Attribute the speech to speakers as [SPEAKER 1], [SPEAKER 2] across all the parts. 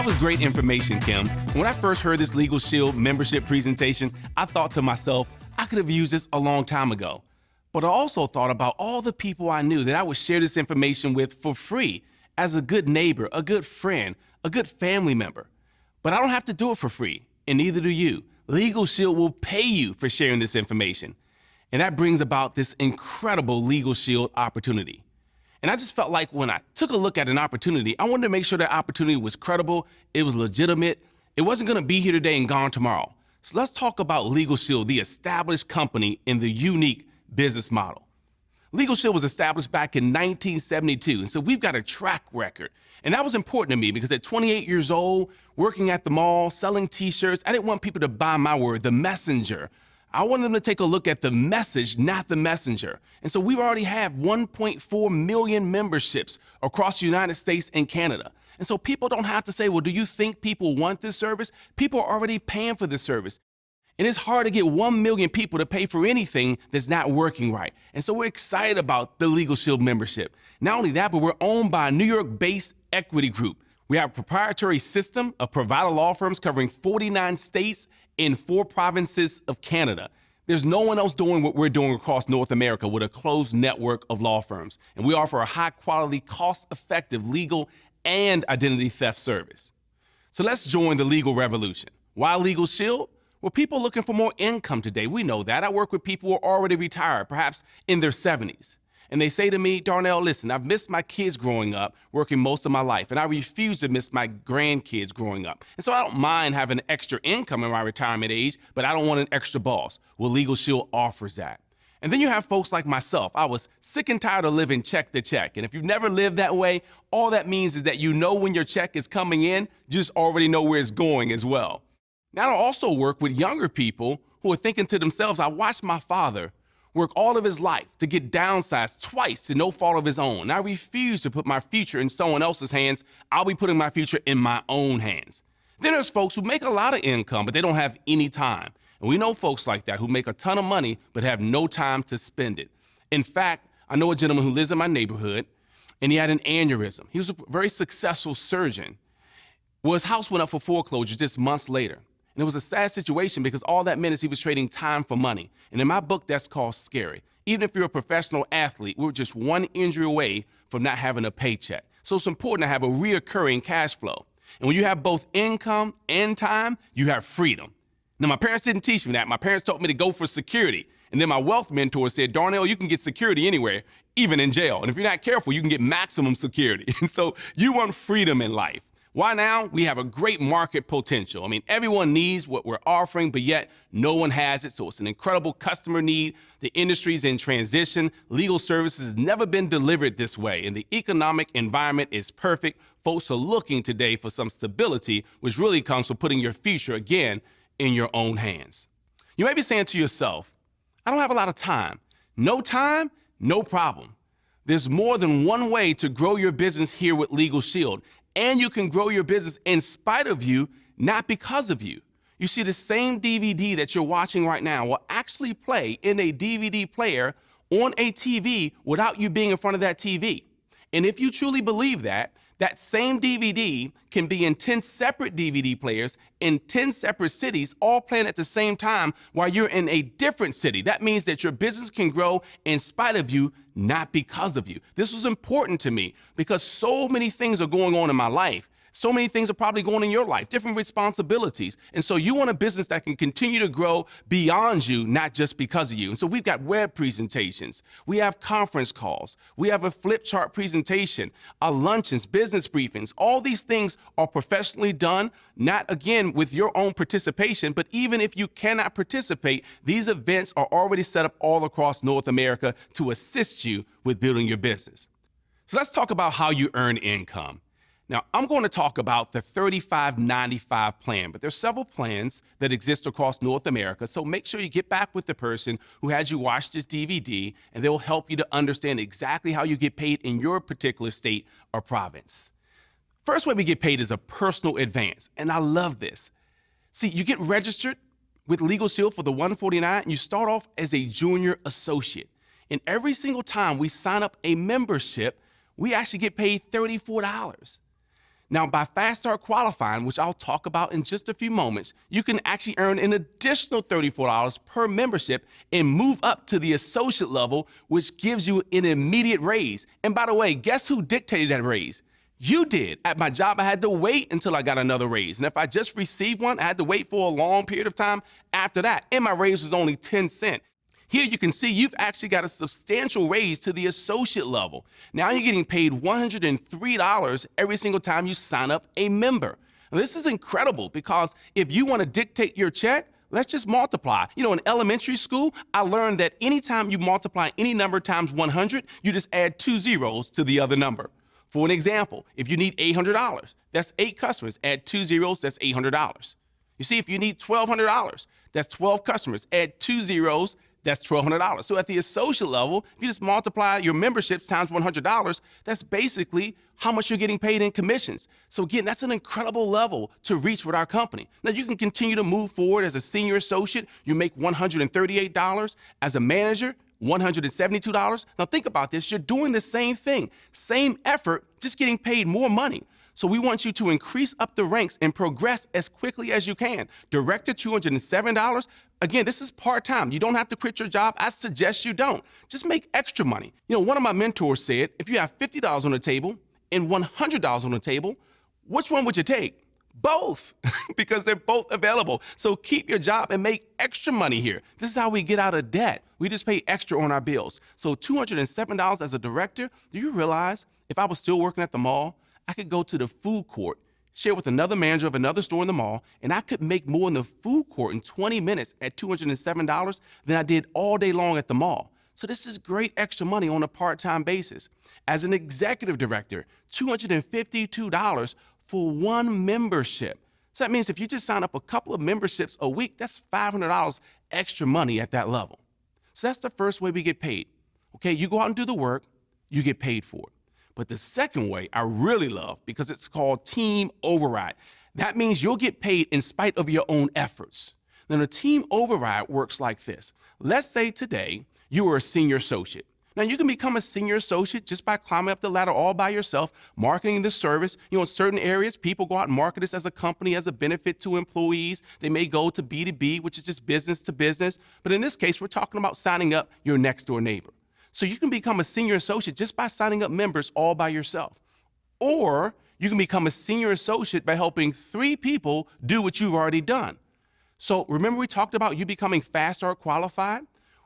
[SPEAKER 1] That was great information, Kim. When I first heard this Legal Shield membership presentation, I thought to myself, I could have used this a long time ago. But I also thought about all the people I knew that I would share this information with for free as a good neighbor, a good friend, a good family member. But I don't have to do it for free, and neither do you. Legal Shield will pay you for sharing this information. And that brings about this incredible Legal Shield opportunity. And I just felt like when I took a look at an opportunity, I wanted to make sure that opportunity was credible, it was legitimate, it wasn't gonna be here today and gone tomorrow. So let's talk about Legal Shield, the established company in the unique business model. Legal Shield was established back in 1972, and so we've got a track record. And that was important to me because at 28 years old, working at the mall, selling t-shirts, I didn't want people to buy my word, the messenger. I wanted them to take a look at the message, not the messenger. And so we already have 1.4 million memberships across the United States and Canada. And so people don't have to say, well, do you think people want this service? People are already paying for this service. And it's hard to get 1 million people to pay for anything that's not working right. And so we're excited about the Legal Shield membership. Not only that, but we're owned by a New York-based equity group. We have a proprietary system of provider law firms covering 49 states and 4 provinces of Canada. There's no one else doing what we're doing across North America with a closed network of law firms. And we offer a high-quality, cost-effective legal and identity theft service. So let's join the legal revolution. Why Legal Shield? Well, people are looking for more income today. We know that. I work with people who are already retired, perhaps in their 70s. And they say to me, Darnell, listen, I've missed my kids growing up, working most of my life, and I refuse to miss my grandkids growing up. And so I don't mind having extra income in my retirement age, but I don't want an extra boss. Well, Legal Shield offers that. And then you have folks like myself. I was sick and tired of living check to check. And if you've never lived that way, all that means is that you know when your check is coming in, you just already know where it's going as well. Now, I also work with younger people who are thinking to themselves, I watched my father work all of his life to get downsized twice to no fault of his own. And I refuse to put my future in someone else's hands. I'll be putting my future in my own hands. Then there's folks who make a lot of income, but they don't have any time. And we know folks like that who make a ton of money, but have no time to spend it. In fact, I know a gentleman who lives in my neighborhood, and he had an aneurysm. He was a very successful surgeon. Well, his house went up for foreclosure just months later. And it was a sad situation because all that meant is he was trading time for money. And in my book, that's called scary. Even if you're a professional athlete, we're just one injury away from not having a paycheck. So it's important to have a reoccurring cash flow. And when you have both income and time, you have freedom. Now, my parents didn't teach me that. My parents taught me to go for security. And then my wealth mentor said, Darnell, you can get security anywhere, even in jail. And if you're not careful, you can get maximum security. And so you want freedom in life. Why now? We have a great market potential. I mean, everyone needs what we're offering, but yet no one has it. So it's an incredible customer need. The industry's in transition. Legal services has never been delivered this way, and the economic environment is perfect. Folks are looking today for some stability, which really comes from putting your future, again, in your own hands. You may be saying to yourself, I don't have a lot of time. No time? No problem. There's more than one way to grow your business here with Legal Shield. And you can grow your business in spite of you, not because of you. You see, the same DVD that you're watching right now will actually play in a DVD player on a TV without you being in front of that TV. And if you truly believe that, that same DVD can be in 10 separate DVD players in 10 separate cities, all playing at the same time while you're in a different city. That means that your business can grow in spite of you, not because of you. This was important to me because so many things are going on in my life. So many things are probably going on in your life, different responsibilities. And so you want a business that can continue to grow beyond you, not just because of you. And so we've got web presentations. We have conference calls. We have a flip chart presentation, luncheons, business briefings. All these things are professionally done, not again with your own participation, but even if you cannot participate, these events are already set up all across North America to assist you with building your business. So let's talk about how you earn income. Now, I'm going to talk about the 3595 plan, but there's several plans that exist across North America, so make sure you get back with the person who has you watch this DVD, and they'll help you to understand exactly how you get paid in your particular state or province. First way we get paid is a personal advance, and I love this. See, you get registered with Legal Shield for the 149, and you start off as a junior associate. And every single time we sign up a membership, we actually get paid $34. Now, by Fast Start qualifying, which I'll talk about in just a few moments, you can actually earn an additional $34 per membership and move up to the associate level, which gives you an immediate raise. And by the way, guess who dictated that raise? You did. At my job, I had to wait until I got another raise. And if I just received one, I had to wait for a long period of time after that. And my raise was only 10 cents. Here you can see you've actually got a substantial raise to the associate level. Now you're getting paid $103 every single time you sign up a member. Now, this is incredible because if you want to dictate your check, let's just multiply. You know, in elementary school, I learned that anytime you multiply any number times 100, you just add 2 zeros to the other number. For an example, if you need $800, that's 8 customers, add 2 zeros, that's $800. You see, if you need $1,200, that's 12 customers, add 2 zeros, that's $1,200. So at the associate level, if you just multiply your memberships times $100, that's basically how much you're getting paid in commissions. So again, that's an incredible level to reach with our company. Now you can continue to move forward as a senior associate. You make $138. As a manager, $172. Now think about this, you're doing the same thing, same effort, just getting paid more money. So we want you to increase up the ranks and progress as quickly as you can. Director, $207. Again, this is part-time. You don't have to quit your job. I suggest you don't. Just make extra money. You know, one of my mentors said, if you have $50 on the table and $100 on the table, which one would you take? Both, because they're both available. So keep your job and make extra money here. This is how we get out of debt. We just pay extra on our bills. So $207 as a director, do you realize if I was still working at the mall, I could go to the food court, share with another manager of another store in the mall, and I could make more in the food court in 20 minutes at $207 than I did all day long at the mall. So this is great extra money on a part-time basis. As an executive director, $252 for one membership. So that means if you just sign up a couple of memberships a week, that's $500 extra money at that level. So that's the first way we get paid. Okay, you go out and do the work, you get paid for it. But the second way I really love because it's called team override. That means you'll get paid in spite of your own efforts. Now the team override works like this. Let's say today you were a senior associate. Now you can become a senior associate just by climbing up the ladder all by yourself, marketing the service. You know, in certain areas, people go out and market this as a company, as a benefit to employees. They may go to B2B, which is just business to business. But in this case, we're talking about signing up your next door neighbor. So you can become a senior associate just by signing up members all by yourself. Or you can become a senior associate by helping 3 people do what you've already done. So remember we talked about you becoming Fast Start qualified?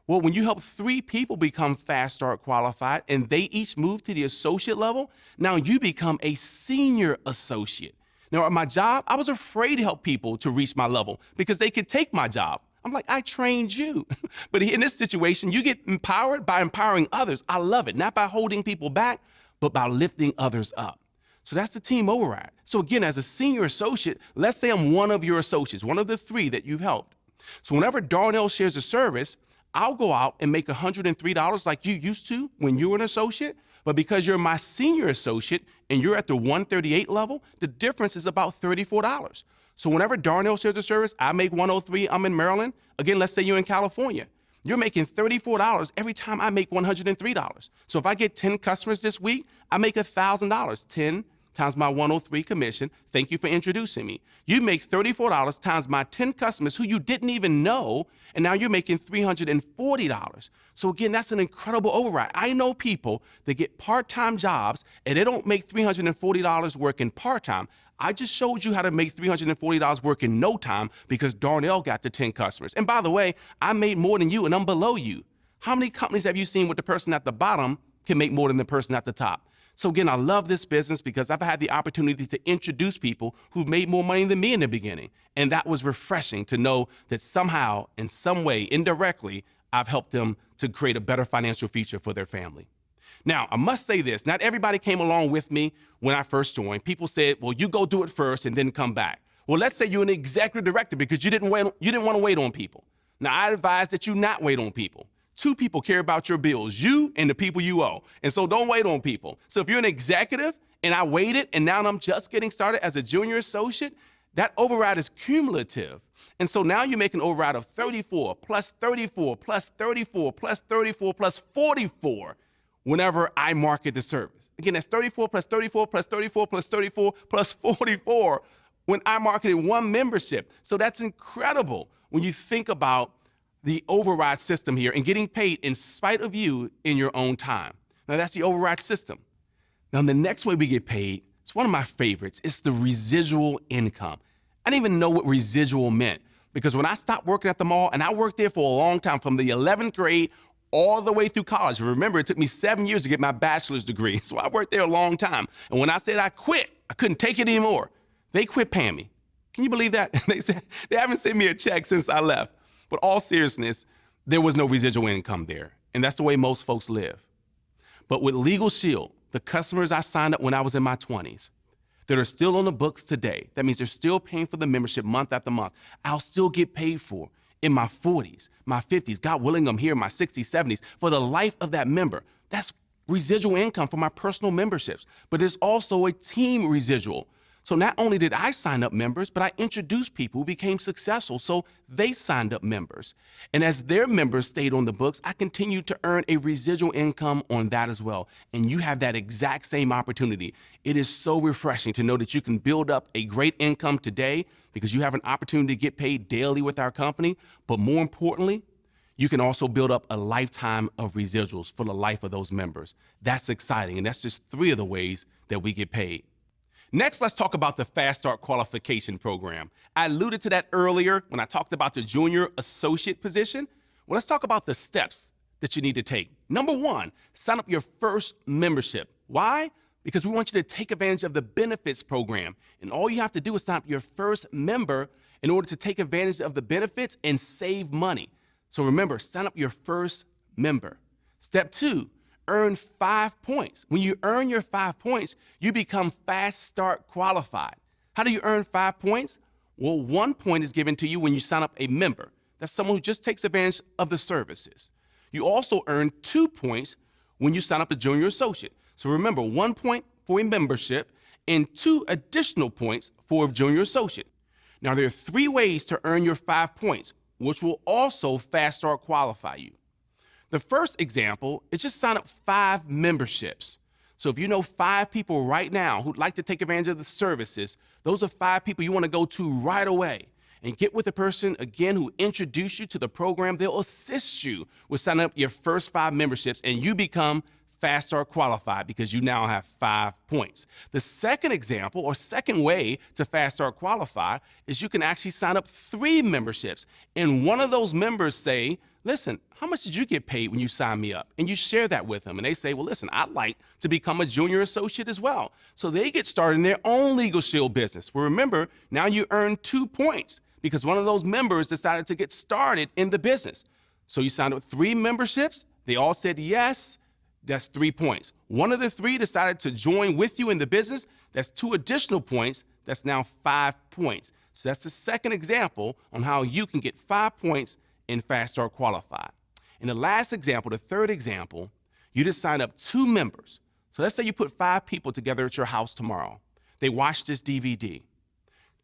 [SPEAKER 1] Well, when you help 3 people become Fast Start qualified and they each move to the associate level, now you become a senior associate. Now at my job, I was afraid to help people to reach my level because they could take my job. I'm like, I trained you. But in this situation, you get empowered by empowering others. I love it. Not by holding people back, but by lifting others up. So that's the team override. So again, as a senior associate, let's say I'm one of your associates, one of the 3 that you've helped. So whenever Darnell shares a service, I'll go out and make $103 like you used to when you were an associate. But because you're my senior associate and you're at the 138 level, the difference is about $34. So whenever Darnell shares a service, I make $103, I'm in Maryland. Again, let's say you're in California. You're making $34 every time I make $103. So if I get 10 customers this week, I make $1,000, 10 times my 103 commission. Thank you for introducing me. You make $34 times my 10 customers who you didn't even know, and now you're making $340. So again, that's an incredible override. I know people that get part-time jobs and they don't make $340 working part-time. I just showed you how to make $340 work in no time because Darnell got to 10 customers. And by the way, I made more than you and I'm below you. How many companies have you seen with the person at the bottom can make more than the person at the top? So again, I love this business because I've had the opportunity to introduce people who've made more money than me in the beginning. And that was refreshing to know that somehow, in some way, indirectly, I've helped them to create a better financial future for their family. Now, I must say this, not everybody came along with me when I first joined. People said, well, you go do it first and then come back. Well, let's say you're an executive director because you didn't want to wait on people. Now, I advise that you not wait on people. 2 people care about your bills, you and the people you owe. And so don't wait on people. So if you're an executive and I waited and now I'm just getting started as a junior associate, that override is cumulative. And so now you make an override of 34 plus 34 plus 34 plus 34 plus 44. whenever I market the service. Again, that's 34 plus 34 plus 34 plus 34 plus 44 when I marketed one membership. So that's incredible when you think about the override system here and getting paid in spite of you in your own time. Now, that's the override system. Now, the next way we get paid, it's one of my favorites. It's the residual income. I didn't even know what residual meant because when I stopped working at the mall, and I worked there for a long time, from the 11th grade all the way through college. Remember, it took me 7 years to get my bachelor's degree, so I worked there a long time. And when I said I quit, I couldn't take it anymore. They quit paying me. Can you believe that? They said they haven't sent me a check since I left. But all seriousness, there was no residual income there, and that's the way most folks live. But with Legal Shield, the customers I signed up when I was in my 20s that are still on the books today, that means they're still paying for the membership month after month, I'll still get paid for in my 40s, my 50s, God willing, I'm here in my 60s, 70s, for the life of that member. That's residual income for my personal memberships. But there's also a team residual. So not only did I sign up members, but I introduced people who became successful, so they signed up members. And as their members stayed on the books, I continued to earn a residual income on that as well. And you have that exact same opportunity. It is so refreshing to know that you can build up a great income today because you have an opportunity to get paid daily with our company. But more importantly, you can also build up a lifetime of residuals for the life of those members. That's exciting, and that's just 3 of the ways that we get paid. Next, let's talk about the Fast Start Qualification Program. I alluded to that earlier when I talked about the junior associate position. Well, let's talk about the steps that you need to take. Number 1, sign up your first membership. Why? Because we want you to take advantage of the benefits program. And all you have to do is sign up your first member in order to take advantage of the benefits and save money. So remember, sign up your first member. Step 2, earn 5 points. When you earn your 5 points, you become Fast Start qualified. How do you earn 5 points? Well, 1 point is given to you when you sign up a member. That's someone who just takes advantage of the services. You also earn 2 points when you sign up a junior associate. So remember, 1 point for a membership and 2 additional points for a junior associate. Now, there are 3 ways to earn your 5 points, which will also Fast Start qualify you. The first example is just sign up 5 memberships. So if you know 5 people right now who'd like to take advantage of the services, those are 5 people you want to go to right away and get with the person, again, who introduced you to the program. They'll assist you with signing up your first 5 memberships, and you become Fast Start qualified because you now have 5 points. The second example, or second way to Fast Start qualify, is you can actually sign up 3 memberships, and one of those members say, listen, how much did you get paid when you signed me up? And you share that with them. And they say, well, listen, I'd like to become a junior associate as well. So they get started in their own Legal Shield business. Well, remember, now you earn 2 points because one of those members decided to get started in the business. So you signed up 3 memberships. They all said yes. That's 3 points. One of the 3 decided to join with you in the business. That's 2 additional points. That's now 5 points. So that's the second example on how you can get 5 points in Fast Start qualified. In the last example, the third example, you just sign up 2 members. So let's say you put 5 people together at your house tomorrow. They watch this DVD.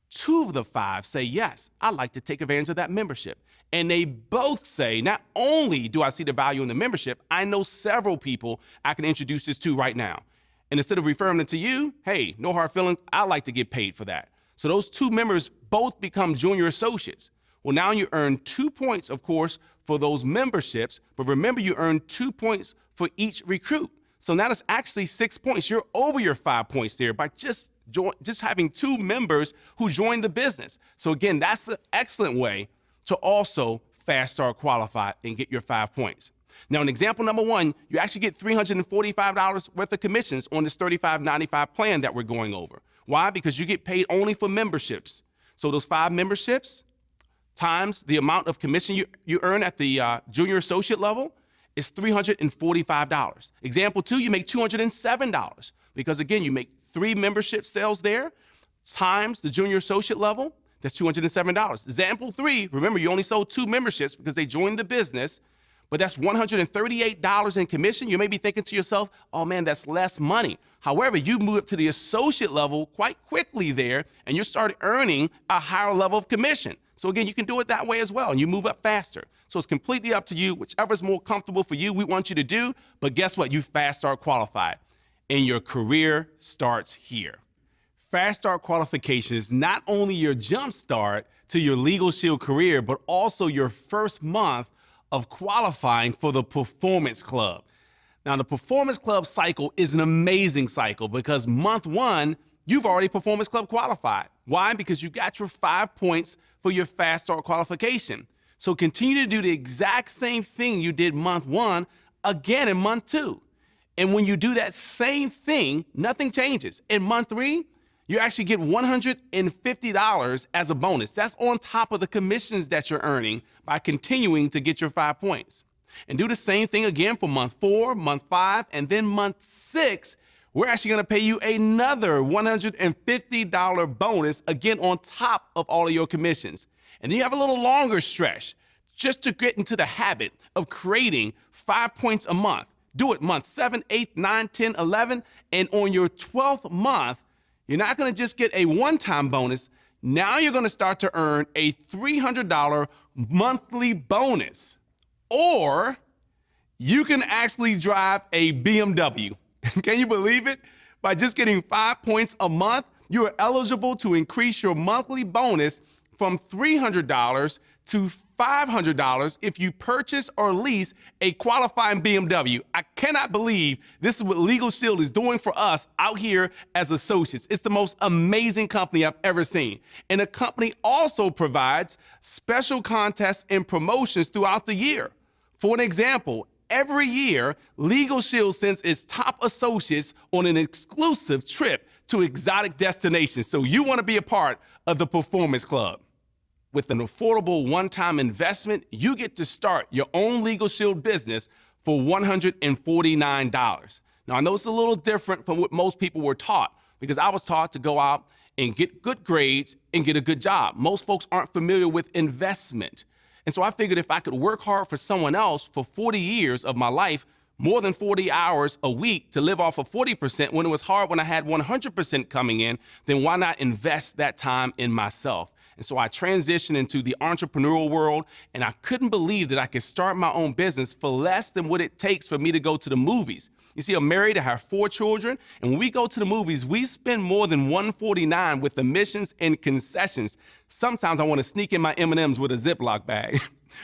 [SPEAKER 1] 2 of the 5 say, yes, I'd like to take advantage of that membership. And they both say, not only do I see the value in the membership, I know several people I can introduce this to right now. And instead of referring them to you, hey, no hard feelings, I'd like to get paid for that. So those 2 members both become junior associates. Well, now you earn 2 points, of course, for those memberships, but remember you earn 2 points for each recruit. So now that's actually 6 points. You're over your 5 points there by just having 2 members who joined the business. So again, that's an excellent way to also Fast Start qualify and get your 5 points. Now, in example number 1, you actually get $345 worth of commissions on this $35.95 plan that we're going over. Why? Because you get paid only for memberships. So those 5 memberships times the amount of commission you earn at the junior associate level is $345. Example 2, you make $207 because, again, you make 3 membership sales there times the junior associate level. That's $207. Example 3, remember, you only sold 2 memberships because they joined the business, but that's $138 in commission. You may be thinking to yourself, oh man, that's less money. However, you move up to the associate level quite quickly there, and you start earning a higher level of commission. So again, you can do it that way as well, and you move up faster. So it's completely up to you. Whichever's more comfortable for you, we want you to do. But guess what? You fast start qualified, and your career starts here. Fast Start qualification is not only your jump start to your Legal Shield career, but also your first month of qualifying for the Performance Club. Now, the Performance Club cycle is an amazing cycle because month one, you've already Performance Club qualified. Why? Because you got your 5 points for your Fast Start qualification. So continue to do the exact same thing you did month one again in month two. And when you do that same thing, nothing changes. In month three, you actually get $150 as a bonus. That's on top of the commissions that you're earning by continuing to get your 5 points. And do the same thing again for month 4, month 5, and then month 6. We're actually going to pay you another $150 bonus, again, on top of all of your commissions. And then you have a little longer stretch just to get into the habit of creating 5 points a month. Do it month 7, 8, 9, 10, 11, and on your 12th month, you're not going to just get a one-time bonus. Now you're going to start to earn a $300 monthly bonus. Or you can actually drive a BMW. Can you believe it? By just getting 5 points a month, you are eligible to increase your monthly bonus from $300 to $500 if you purchase or lease a qualifying BMW. I cannot believe this is what Legal Shield is doing for us out here as associates. It's the most amazing company I've ever seen. And the company also provides special contests and promotions throughout the year. For an example, every year, Legal Shield sends its top associates on an exclusive trip to exotic destinations. So you want to be a part of the Performance Club. With an affordable one-time investment, you get to start your own Legal Shield business for $149. Now, I know it's a little different from what most people were taught because I was taught to go out and get good grades and get a good job. Most folks aren't familiar with investment. And so I figured if I could work hard for someone else for 40 years of my life, more than 40 hours a week to live off of 40% when it was hard when I had 100% coming in, then why not invest that time in myself? And so I transitioned into the entrepreneurial world, and I couldn't believe that I could start my own business for less than what it takes for me to go to the movies. You see, I'm married, I have 4 children, and when we go to the movies, we spend more than $149 with admissions and concessions. Sometimes I want to sneak in my M&Ms with a Ziploc bag.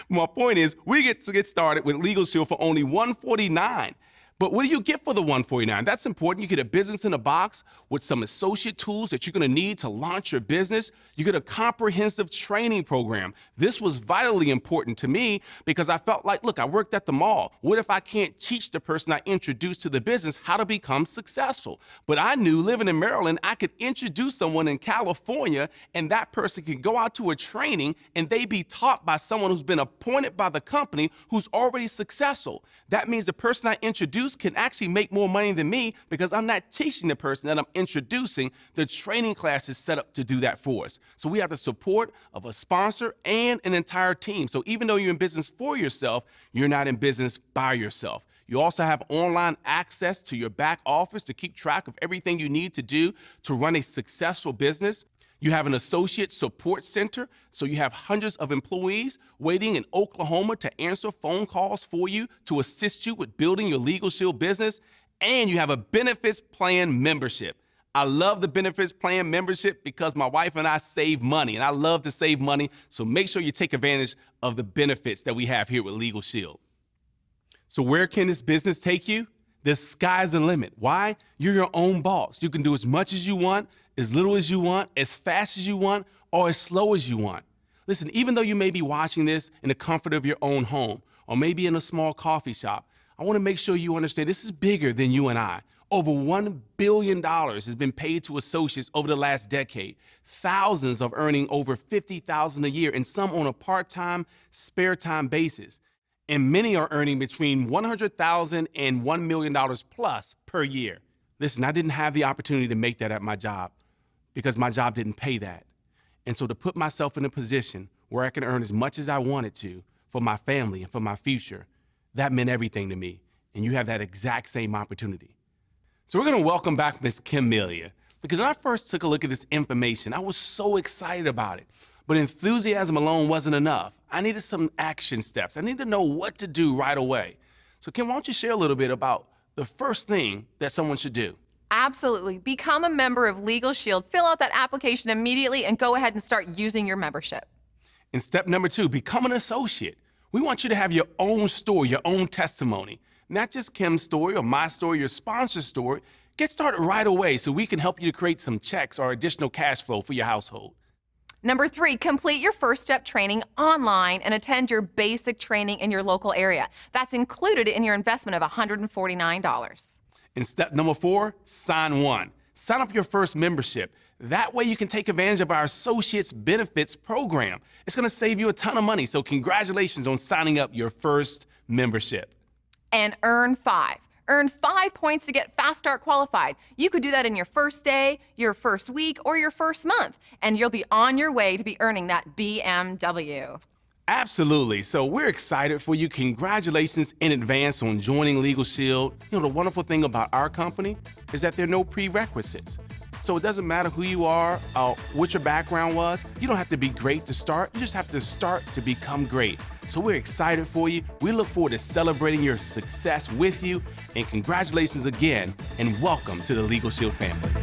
[SPEAKER 1] My point is, we get started with Legal Shield for only $149. But what do you get for the $149? That's important. You get a business in a box with some associate tools that you're going to need to launch your business. You get a comprehensive training program. This was vitally important to me because I felt like, look, I worked at the mall. What if I can't teach the person I introduced to the business how to become successful? But I knew living in Maryland, I could introduce someone in California and that person could go out to a training and they be taught by someone who's been appointed by the company who's already successful. That means the person I introduced can actually make more money than me because I'm not teaching the person that I'm introducing. The training class is set up to do that for us. So we have the support of a sponsor and an entire team. So even though you're in business for yourself, you're not in business by yourself. You also have online access to your back office to keep track of everything you need to do to run a successful business. You have an associate support center, so you have hundreds of employees waiting in Oklahoma to answer phone calls for you to assist you with building your Legal Shield business. And you have a benefits plan membership. I love the benefits plan membership because my wife and I save money, and I love to save money, so make sure you take advantage of the benefits that we have here with Legal Shield. So where can this business take you? The sky's the limit. Why? You're your own boss. You can do as much as you want, as little as you want, as fast as you want, or as slow as you want. Listen, even though you may be watching this in the comfort of your own home, or maybe in a small coffee shop, I want to make sure you understand this is bigger than you and I. Over $1 billion has been paid to associates over the last decade. Thousands are earning over $50,000 a year, and some on a part-time, spare time basis. And many are earning between $100,000 and $1 million plus per year. Listen, I didn't have the opportunity to make that at my job because my job didn't pay that. And so to put myself in a position where I can earn as much as I wanted to for my family and for my future, that meant everything to me. And you have that exact same opportunity. So we're going to welcome back Ms. Kim Melia, because when I first took a look at this information, I was so excited about it. But enthusiasm alone wasn't enough. I needed some action steps. I needed to know what to do right away. So Kim, why don't you share a little bit about the first thing that someone should do?
[SPEAKER 2] Absolutely. Become a member of Legal Shield. Fill out that application immediately and go ahead and start using your membership.
[SPEAKER 1] And step number 2, become an associate. We want you to have your own story, your own testimony. Not just Kim's story or my story, your sponsor's story. Get started right away so we can help you to create some checks or additional cash flow for your household.
[SPEAKER 2] Number 3, complete your first step training online and attend your basic training in your local area. That's included in your investment of $149.
[SPEAKER 1] And step number 4, sign one. Sign up your first membership. That way you can take advantage of our Associates Benefits program. It's going to save you a ton of money, so congratulations on signing up your first membership.
[SPEAKER 2] And earn 5. Earn 5 points to get Fast Start qualified. You could do that in your first day, your first week, or your first month, and you'll be on your way to be earning that BMW.
[SPEAKER 1] Absolutely. So we're excited for you. Congratulations in advance on joining Legal Shield. You know, the wonderful thing about our company is that there are no prerequisites. So it doesn't matter who you are, what your background was. You don't have to be great to start. You just have to start to become great. So we're excited for you. We look forward to celebrating your success with you. And congratulations again, and welcome to the Legal Shield family.